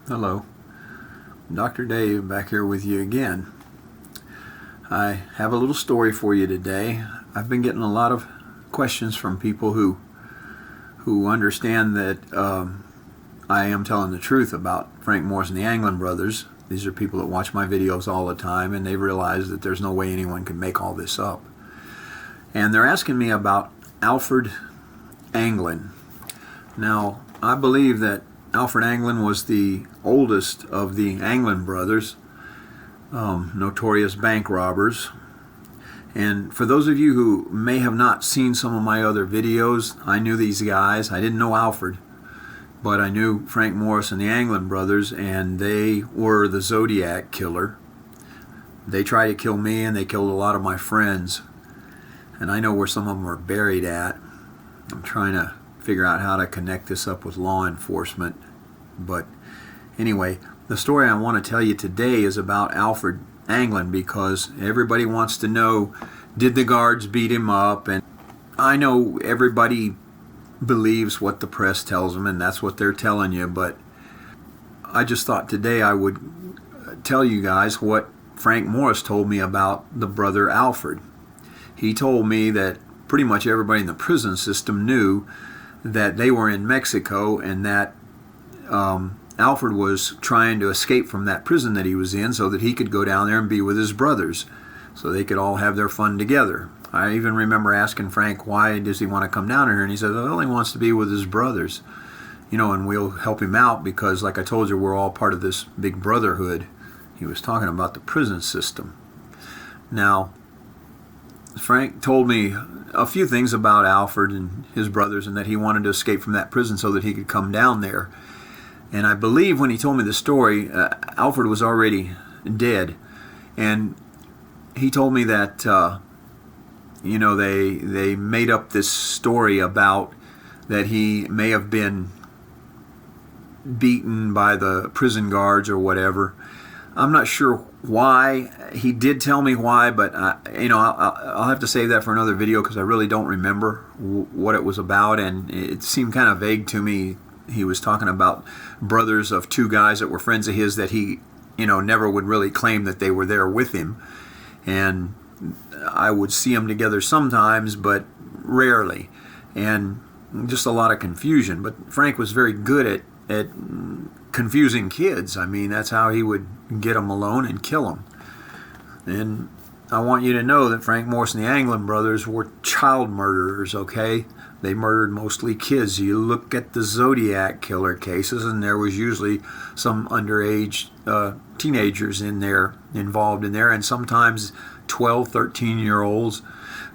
Hello, Dr. Dave back here with you again. I have a little story for you today. I've been getting a lot of questions from people who understand that I am telling the truth about Frank Morris and the Anglin brothers. These are people that watch my videos all the time, and they realize that there's no way anyone can make all this up. And they're asking me about Alfred Anglin. Now, I believe that Alfred Anglin was the oldest of the Anglin brothers, notorious bank robbers. And for those of you who may have not seen some of my other videos, I knew these guys. I didn't know Alfred, but I knew Frank Morris and the Anglin brothers, and they were the Zodiac killer. They tried to kill me, and they killed a lot of my friends. And I know where some of them are buried at. I'm trying to figure out how to connect this up with law enforcement. But anyway, the story I want to tell you today is about Alfred Anglin, because everybody wants to know, did the guards beat him up? And I know everybody believes what the press tells them, and that's what they're telling you, but I just thought today I would tell you guys what Frank Morris told me about the brother Alfred. He told me that pretty much everybody in the prison system knew that they were in Mexico, and that Alfred was trying to escape from that prison that he was in so that he could go down there and be with his brothers, so they could all have their fun together. I even remember asking Frank, why does he want to come down here? And he said, well, he wants to be with his brothers, and we'll help him out because, like I told you, we're all part of this big brotherhood. He was talking about the prison system. Now, Frank told me a few things about Alfred and his brothers, and that he wanted to escape from that prison so that he could come down there. And I believe when he told me the story, Alfred was already dead. And he told me that, they made up this story about that he may have been beaten by the prison guards or whatever. I'm not sure why. He did tell me why, but I'll have to save that for another video because I really don't remember what it was about, and it seemed kind of vague to me. He was talking about brothers of two guys that were friends of his that he, never would really claim that they were there with him, and I would see them together sometimes, but rarely, and just a lot of confusion. But Frank was very good at confusing kids. I mean, that's how he would get them alone and kill them. And I want you to know that Frank Morris and the Anglin brothers were child murderers, okay? They murdered mostly kids. You look at the Zodiac killer cases, and there was usually some underage teenagers in there, involved in there, and sometimes 12, 13-year-olds.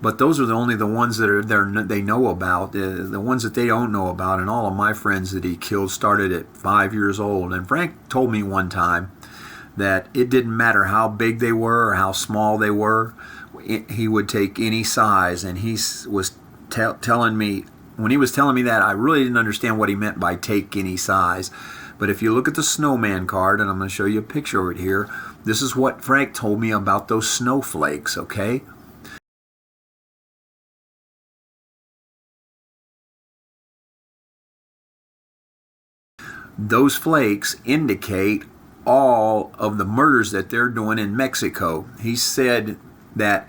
But those are only the ones that are there they know about. The ones that they don't know about, and all of my friends that he killed started at 5 years old. And Frank told me one time that it didn't matter how big they were or how small they were. He would take any size, and he was telling me, when he was telling me that, I really didn't understand what he meant by take any size. But if you look at the snowman card, and I'm going to show you a picture of it here, this is what Frank told me about those snowflakes, okay? Those flakes indicate all of the murders that they're doing in Mexico. He said that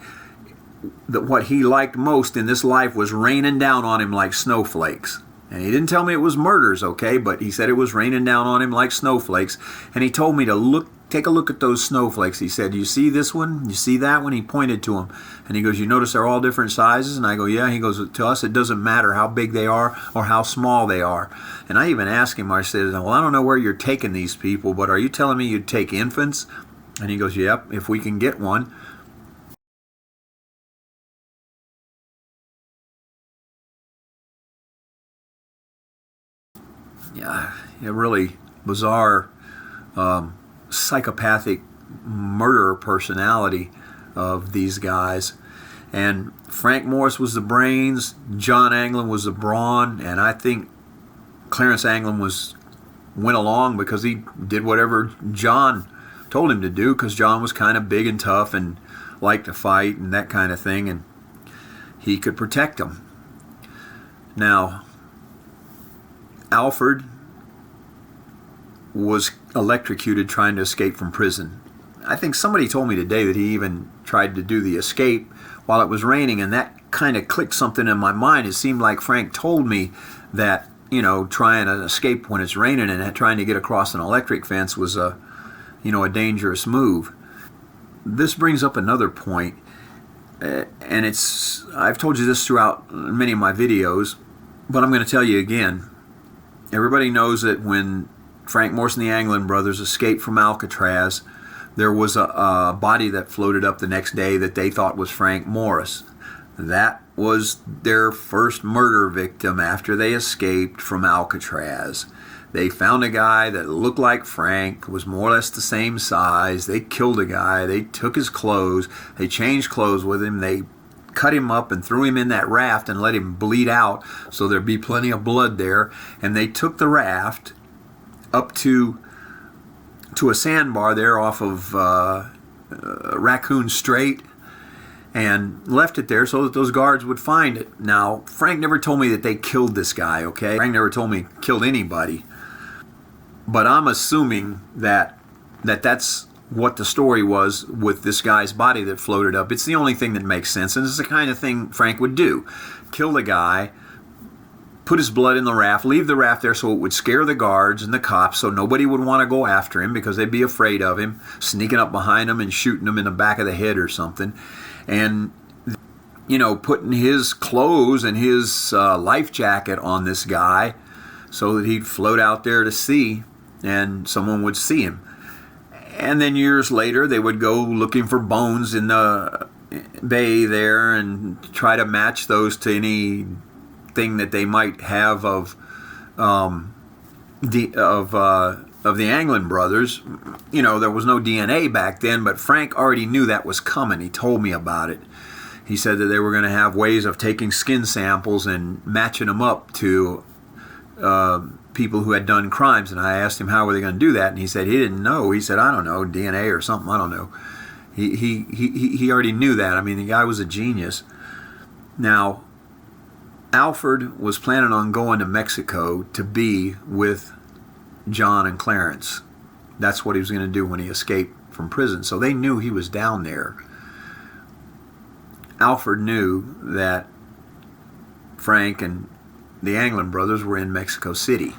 what he liked most in this life was raining down on him like snowflakes. And he didn't tell me it was murders, okay, but he said it was raining down on him like snowflakes. And he told me to take a look at those snowflakes. He said, you see this one? You see that one? He pointed to them. And he goes, you notice they're all different sizes? And I go, yeah. He goes, to us it doesn't matter how big they are or how small they are. And I even asked him, I said, well, I don't know where you're taking these people, but are you telling me you'd take infants? And he goes, yep, if we can get one. Yeah, a really bizarre, psychopathic murderer personality of these guys. And Frank Morris was the brains, John Anglin was the brawn, and I think Clarence Anglin went along because he did whatever John told him to do, because John was kind of big and tough and liked to fight and that kind of thing, and he could protect him. Now, Alfred was electrocuted trying to escape from prison. I think somebody told me today that he even tried to do the escape while it was raining, and that kind of clicked something in my mind. It seemed like Frank told me that, trying to escape when it's raining and trying to get across an electric fence was a dangerous move. This brings up another point, and I've told you this throughout many of my videos, but I'm going to tell you again. Everybody knows that when Frank Morris and the Anglin brothers escaped from Alcatraz, there was a body that floated up the next day that they thought was Frank Morris. That was their first murder victim after they escaped from Alcatraz. They found a guy that looked like Frank, was more or less the same size. They killed a guy. They took his clothes. They changed clothes with him. They cut him up and threw him in that raft and let him bleed out so there'd be plenty of blood there. And they took the raft up to a sandbar there off of Raccoon Strait and left it there so that those guards would find it. Now, Frank never told me that they killed this guy, okay? Frank never told me killed anybody. But I'm assuming that's what the story was with this guy's body that floated up. It's the only thing that makes sense, and it's the kind of thing Frank would do. Kill the guy, put his blood in the raft, leave the raft there so it would scare the guards and the cops so nobody would want to go after him because they'd be afraid of him, sneaking up behind him and shooting him in the back of the head or something. And, putting his clothes and his life jacket on this guy so that he'd float out there to sea and someone would see him. And then years later, they would go looking for bones in the bay there and try to match those to anything that they might have of the Anglin brothers. There was no DNA back then, but Frank already knew that was coming. He told me about it. He said that they were going to have ways of taking skin samples and matching them up to people who had done crimes, and I asked him how were they going to do that, and he said he didn't know. He said, I don't know, DNA or something, I don't know. He already knew that. I mean, the guy was a genius. Now, Alfred was planning on going to Mexico to be with John and Clarence. That's what he was going to do when he escaped from prison. So they knew he was down there. Alfred knew that Frank and the Anglin brothers were in Mexico City.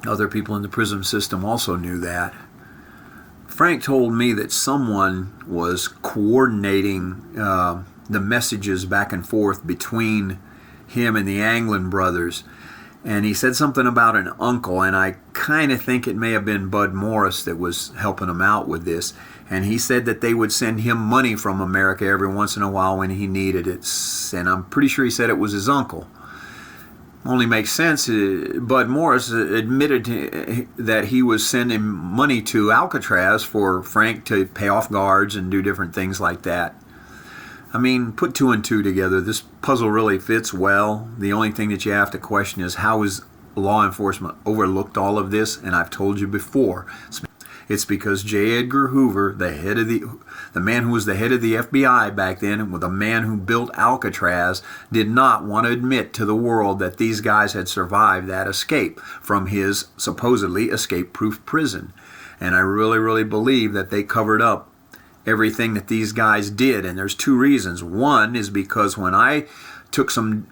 Other people in the prison system also knew that. Frank told me that someone was coordinating the messages back and forth between him and the Anglin brothers. And he said something about an uncle, and I kind of think it may have been Bud Morris that was helping him out with this. And he said that they would send him money from America every once in a while when he needed it. And I'm pretty sure he said it was his uncle. Only makes sense. Bud Morris admitted that he was sending money to Alcatraz for Frank to pay off guards and do different things like that. I mean, put two and two together. This puzzle really fits well. The only thing that you have to question is how is law enforcement overlooked all of this? And I've told you before, it's because J. Edgar Hoover, the man who was the head of the FBI back then, and the man who built Alcatraz, did not want to admit to the world that these guys had survived that escape from his supposedly escape-proof prison. And I really, really believe that they covered up everything that these guys did, and there's two reasons. One is because when I took some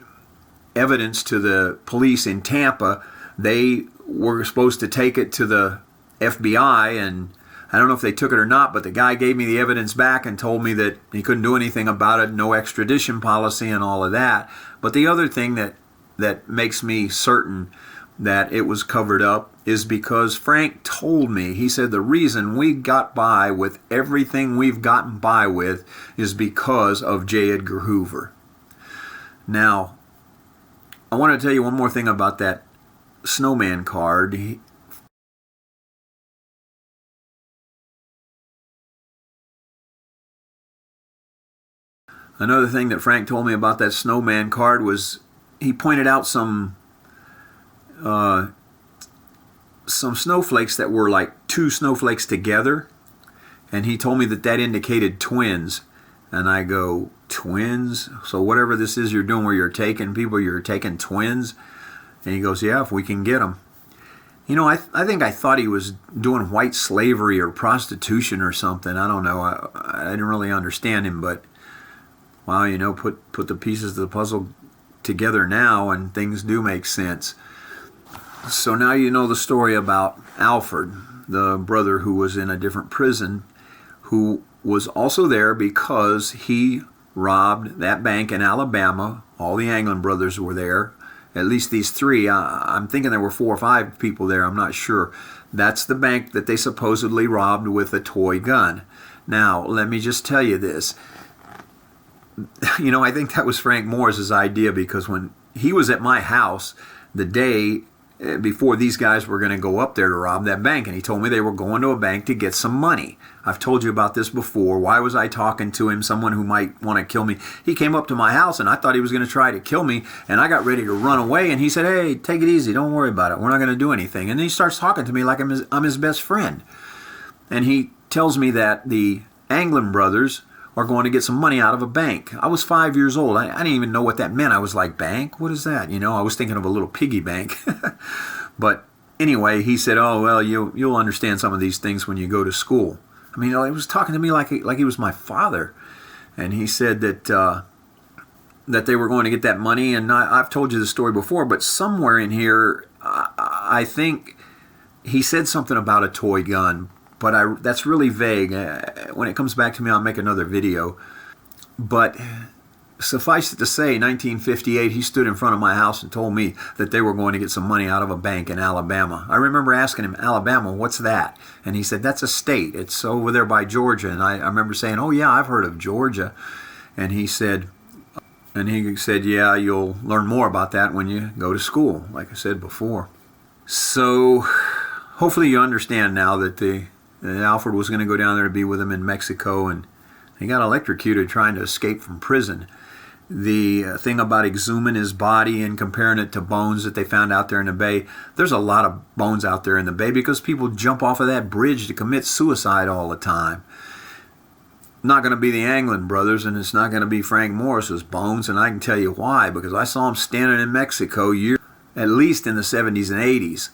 evidence to the police in Tampa, they were supposed to take it to the FBI, and I don't know if they took it or not, but the guy gave me the evidence back and told me that he couldn't do anything about it, no extradition policy and all of that. But the other thing that makes me certain that it was covered up is because Frank told me, he said the reason we got by with everything we've gotten by with is because of J. Edgar Hoover. Now, I want to tell you one more thing about that snowman card. Another thing that Frank told me about that snowman card was he pointed out some snowflakes that were like two snowflakes together, and he told me that indicated twins. And I go, twins? So whatever this is you're doing where you're taking people, you're taking twins? And he goes, yeah, if we can get them. I think I thought he was doing white slavery or prostitution or something. I don't know. I didn't really understand him, but wow, put the pieces of the puzzle together now and things do make sense. So now you know the story about Alfred, the brother who was in a different prison, who was also there because he robbed that bank in Alabama. All the Anglin brothers were there. At least these three. I'm thinking there were 4 or 5 people there. I'm not sure. That's the bank that they supposedly robbed with a toy gun. Now, let me just tell you this. I think that was Frank Morris's idea, because when he was at my house the day before these guys were going to go up there to rob that bank, and he told me they were going to a bank to get some money. I've told you about this before. Why was I talking to him? Someone who might want to kill me. He came up to my house, and I thought he was going to try to kill me, and I got ready to run away, and he said, "Hey, take it easy. Don't worry about it. We're not going to do anything." And then he starts talking to me like I'm his best friend. And he tells me that the Anglin brothers are going to get some money out of a bank. I was 5 years old. I didn't even know what that meant. I was like, bank? What is that? I was thinking of a little piggy bank. But anyway, he said, "Oh, well, you'll understand some of these things when you go to school." I mean, he was talking to me like he was my father. And he said that that they were going to get that money. And I've told you the story before, but somewhere in here, I think he said something about a toy gun. But that's really vague. When it comes back to me, I'll make another video. But suffice it to say, 1958, he stood in front of my house and told me that they were going to get some money out of a bank in Alabama. I remember asking him, "Alabama, what's that?" And he said, "That's a state. It's over there by Georgia." And I remember saying, "Oh, yeah, I've heard of Georgia." And he said, "Yeah, you'll learn more about that when you go to school," like I said before. So hopefully you understand now that Alfred was going to go down there to be with him in Mexico, and he got electrocuted trying to escape from prison. The thing about exhuming his body and comparing it to bones that they found out there in the bay, there's a lot of bones out there in the bay because people jump off of that bridge to commit suicide all the time. Not going to be the Anglin brothers, and it's not going to be Frank Morris's bones, and I can tell you why, because I saw him standing in Mexico at least in the 70s and 80s.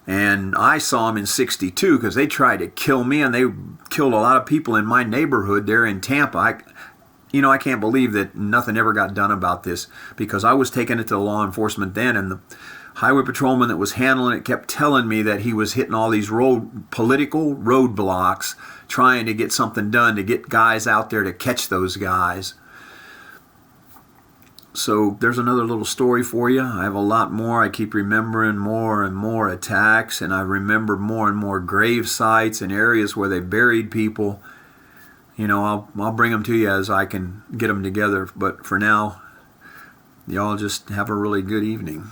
And I saw him in 62 because they tried to kill me, and they killed a lot of people in my neighborhood there in Tampa. I can't believe that nothing ever got done about this, because I was taking it to law enforcement then, and the highway patrolman that was handling it kept telling me that he was hitting all these political roadblocks trying to get something done, to get guys out there to catch those guys. So there's another little story for you. I have a lot more. I keep remembering more and more attacks, and I remember more and more grave sites and areas where they buried people. I'll bring them to you as I can get them together. But for now, y'all just have a really good evening.